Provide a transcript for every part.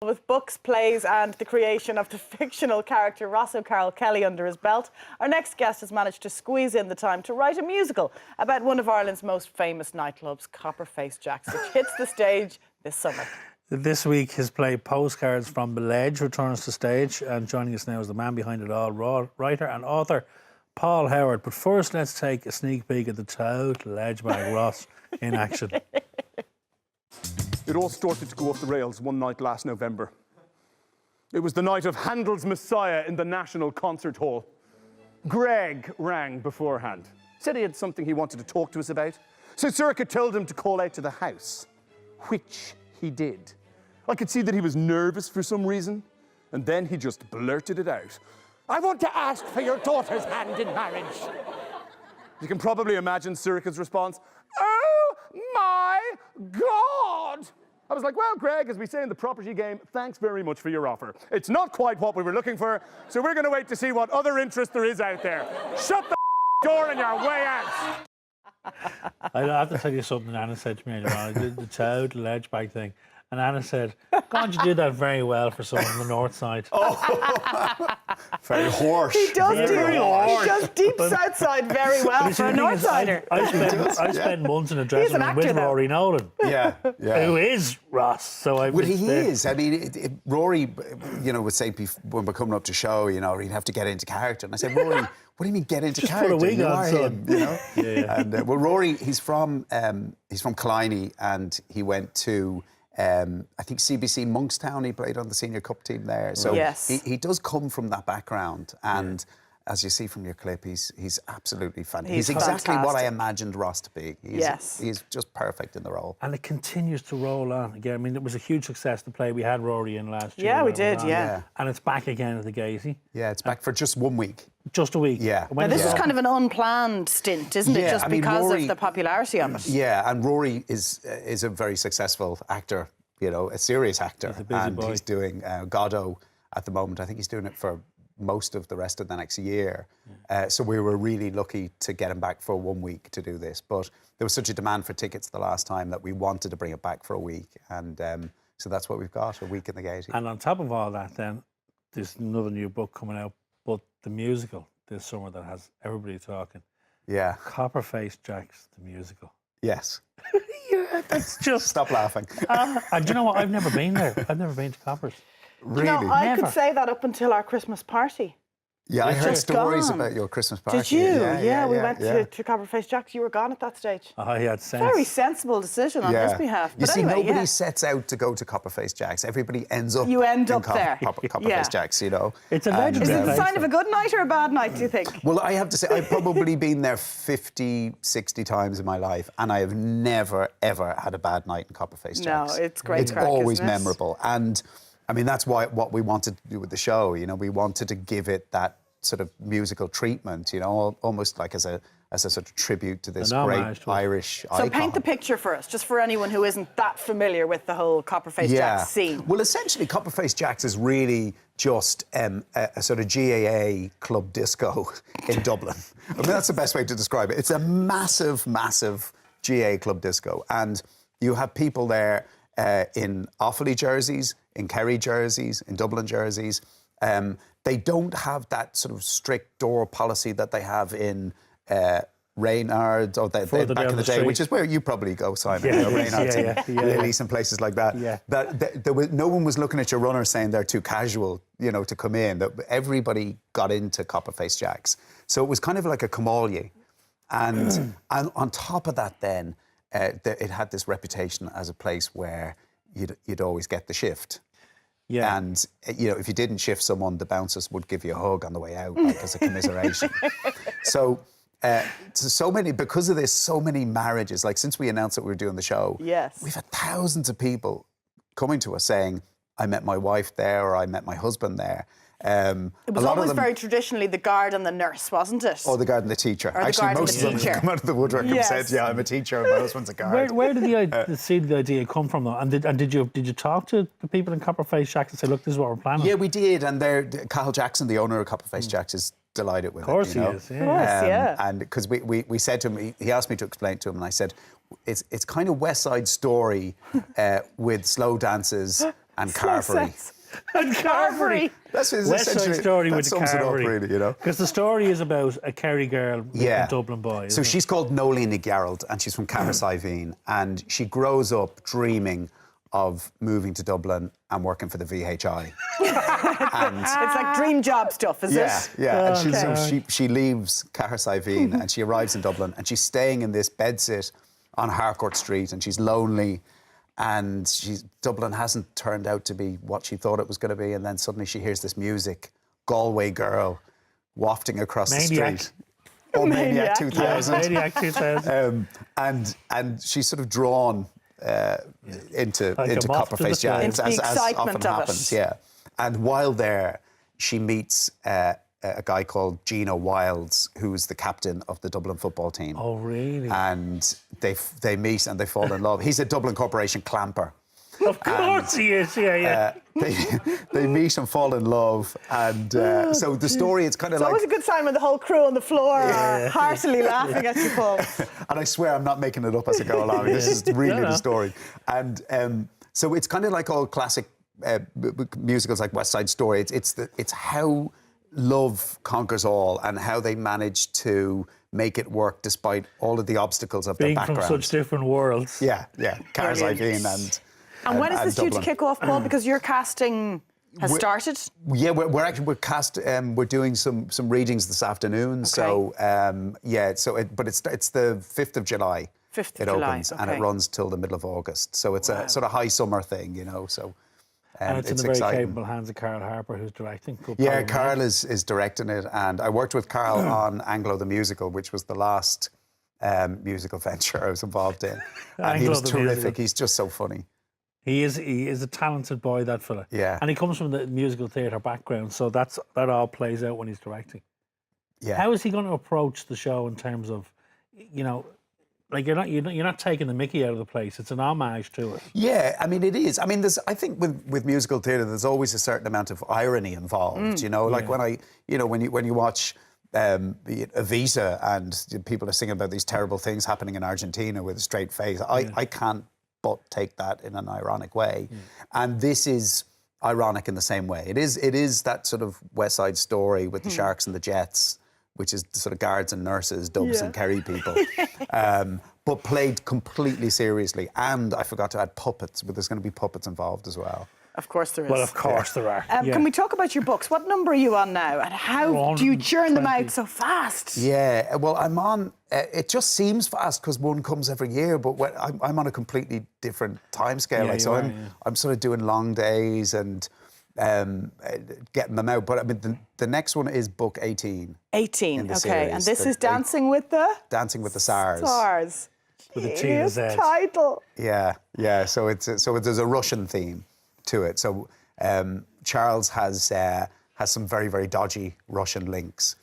With books, plays and the creation of the fictional character Ross O'Carroll Kelly under his belt, our next guest has managed to squeeze in the time to write a musical about one of Ireland's most famous nightclubs, Copperface Jacks, which hits the stage this summer. This week, his play Postcards from the Ledge returns to stage, and joining us now is the man behind it all, writer and author Paul Howard. But first, let's take a sneak peek at the total ledge bag Ross in action. It all started to go off the rails one night last November. It was the night of Handel's Messiah in the National Concert Hall. Greg rang beforehand. Said he had something he wanted to talk to us about. So Circa told him to call out to the house, which he did. I could see that he was nervous for some reason, and then he just blurted it out. "I want to ask for your daughter's hand in marriage." You can probably imagine Circa's response. "Oh my God!" I was like, "Well, Greg, as we say in the property game, thanks very much for your offer. It's not quite what we were looking for, so we're going to wait to see what other interest there is out there. Shut the door on your way out." I have to tell you something Anna said to me earlier on. I did the total ledge bag thing. And Anna said, "God, you do that very well for someone on the north side." Very harsh. He does deep south side very well for a north sider. I spent months in a dressing room with Rory Nolan. Yeah. Who is Ross? So I Well, he is. I mean, Rory, would say when we're coming up to show, he'd have to get into character. And I said, "Rory, what do you mean get into Just character? Put a wig you on, are son." him, Yeah. And well, Rory, he's from Killiney, and he went to I think CBC Monkstown. He played on the senior cup team there. So yes. he does come from that background, and as you see from your clip, he's absolutely fantastic. He's exactly what I imagined Ross to be. He's just perfect in the role. And it continues to roll on again. I mean, it was a huge success, the play. We had Rory in last year. Yeah, we did, yeah. And it's back again at the Gaiety. Yeah, it's back for just 1 week. Just a week. Yeah. Now, this is kind of an unplanned stint, isn't it? Just because Rory, of the popularity of it. Yeah, and Rory is a very successful actor, a serious actor. He's a busy boy. He's doing Godot at the moment. I think he's doing it for most of the rest of the next year. So we were really lucky to get him back for 1 week to do this. But there was such a demand for tickets the last time that we wanted to bring it back for a week. And so that's what we've got, a week in the Gaiety. And on top of all that, then, there's another new book coming out, but the musical this summer that has everybody talking. Yeah. Copperface Jacks, the musical. Yes. Yeah, that's just... Stop laughing. And do you know what? I've never been there. I've never been to Coppers. Really? I could say that up until our Christmas party. Yeah, I heard stories gone. about your Christmas party. Did you? Yeah, we went to Copperface Jacks. You were gone at that stage. I had sense. Very sensible decision on his behalf. You But see, anyway, nobody sets out to go to Copperface Jacks. Everybody ends up You end in up there. Copperface Jacks, It's a Is legendary it a place. sign of a good night or a bad night, do you think? Well, I have to say, I've probably been there 50, 60 times in my life, and I have never, ever had a bad night in Copperface Jacks. No, it's great It's crack, always isn't it? memorable. And, I mean, that's what we wanted to do with the show. We wanted to give it that sort of musical treatment, almost like as a sort of tribute to this great Irish icon. So paint the picture for us, just for anyone who isn't that familiar with the whole Copperface Jacks scene. Well, essentially, Copperface Jacks is really just a sort of GAA club disco in Dublin. I mean, that's the best way to describe it. It's a massive, massive GAA club disco. And you have people there in Offaly jerseys, in Kerry jerseys, in Dublin jerseys. They don't have that sort of strict door policy that they have in Reynard or back in the day, which is where you probably go, Simon. Reynard's and Lilies and places like that. Yeah. No one was looking at your runner saying they're too casual, to come in. Everybody got into Copperface Jacks. So it was kind of like a Comalie. And on top of that then, it had this reputation as a place where you'd always get the shift. Yeah. And, if you didn't shift someone, the bouncers would give you a hug on the way out, like as a commiseration. So because of this, so many marriages, like since we announced that we were doing the show, we've had thousands of people coming to us saying, "I met my wife there," or "I met my husband there." It was always very traditionally the guard and the nurse, wasn't it? Or the guard and the teacher. Or Actually, most of them have come out of the woodwork and said, "Yeah, I'm a teacher and my husband's a guard." Where did the idea come from, though? And did you talk to the people in Copperface Jacks and say, "Look, this is what we're planning"? Yeah, we did. And Carl Jackson, the owner of Copperface Jacks, is delighted with it. Of course he is. Of course, yeah. And because we said to him, he asked me to explain to him, and I said, it's kind of West Side Story with slow dances and Carvery. And Carvery. That's West Side essentially Story that with the sums it up, Carvery. really, you know. Because the story is about a Kerry girl with a Dublin boy. So isn't it? she's called Nolene Gerald, and she's from Carrickfinn, and she grows up dreaming of moving to Dublin and working for the VHI. It's like dream job stuff, is Yeah, it? yeah. And Okay. so she leaves Carrickfinn and she arrives in Dublin, and she's staying in this bedsit on Harcourt Street, and she's lonely, and Dublin hasn't turned out to be what she thought it was going to be, and then suddenly she hears this music, Galway Girl, wafting across the Maniac. street. Or Maniac Maniac. 2000. Maniac 2000. And she's sort of drawn into Like a moth to the Copperface flame. Jazz, Into the as excitement often of happens. it. Yeah. And while there, she meets a guy called Gino Wilds, who's the captain of the Dublin football team. Oh, really? And they meet and they fall in love. He's a Dublin Corporation clamper. Of course he is, yeah. They meet and fall in love, and so the story, it's kind of It's like. always a good sign when the whole crew on the floor are heartily laughing at you, Paul. And I swear I'm not making it up as I go along. This is really the story. And so it's kind of like all classic musicals like West Side Story. It's how love conquers all and how they manage to make it work despite all of the obstacles of Being their from background. such different worlds. Yeah. Carrickfinn And when is this due to Dublin. kick off, Paul? Because your casting has started. Yeah, we're cast. We're doing some readings this afternoon. So but it's the 5th of July. 5th of it July, opens and okay. it runs till the middle of August. So it's a sort of high summer thing, you know. So And it's in the very exciting. capable hands of Carl Harper, who's directing. Good Yeah, Parliament. Carl is directing it, and I worked with Carl on Anglo the Musical, which was the last musical venture I was involved in, and he Anglo was the terrific. Musical. He's just so funny. He is a talented boy, that fella. Yeah. And he comes from the musical theatre background, so that all plays out when he's directing. Yeah. How is he going to approach the show in terms of, like you're not taking the mickey out of the place. It's an homage to it. Yeah, I mean, it is. I mean, I think with musical theatre, there's always a certain amount of irony involved. You know, like when you watch Evita and people are singing about these terrible things happening in Argentina with a straight face, I can't but take that in an ironic way. And this is ironic in the same way. It is that sort of West Side Story with the Sharks and the Jets, which is the sort of guards and nurses, dubs and Kerry people, but played completely seriously. And I forgot to add puppets, but there's going to be puppets involved as well. Of course there is. Well, of course there are. Can we talk about your books? What number are you on now? And how do you churn them out so fast? Yeah, well, I'm on. It just seems fast because one comes every year, but I'm on a completely different timescale. Yeah, I'm sort of doing long days and getting them out. But I mean, the next one is book 18. 18, in the okay. And series. this is Dancing with the Dancing with the Stars. Stars. With a T and a Genius Z. title. Yeah. So there's a Russian theme to it. So Charles has some very, very dodgy Russian links,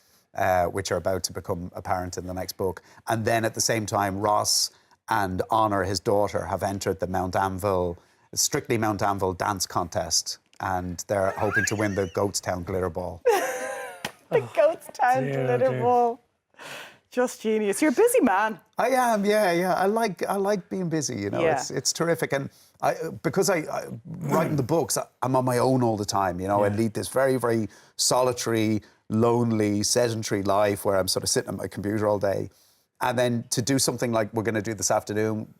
which are about to become apparent in the next book. And then at the same time, Ross and Honor, his daughter, have entered the Strictly Mount Anvil dance contest, and they're hoping to win the Goatstown Glitter Ball. The Goatstown dear, glitter dear. ball. Just genius. You're a busy man. I am, yeah. I like being busy, you know. Yeah. It's terrific, and because I writing the books, I'm on my own all the time. You know, I lead this very, very solitary, lonely, sedentary life where I'm sort of sitting at my computer all day, and then to do something like we're going to do this afternoon,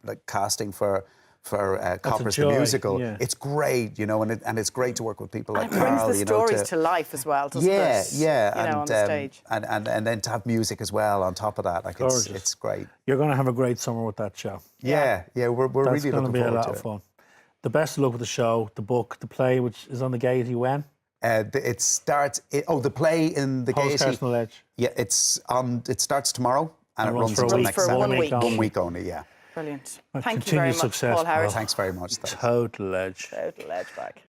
like casting for Coppers the joy, musical. yeah. It's great, you know, and it's great to work with people like And it brings Carl. the you know, stories to life as well, doesn't yeah, it? yeah, You know, on the stage. and then to have music as well on top of that, like Gorgeous. it's great. You're going to have a great summer with that show. Yeah, we're That's really going to looking be a forward lot to of it. fun. The best of luck with the show, the book, the play, which is on the Gaiety when? It starts. The play in the Postcards Gaiety. from the Ledge. Yeah, it starts tomorrow and it runs for a until week. next For Saturday. 1 week. 1 week only. Yeah. Brilliant. Well, Thank you very continued much, success, Paul Howard. Paul. Thanks very much. Thanks. Total edge. Total edge back.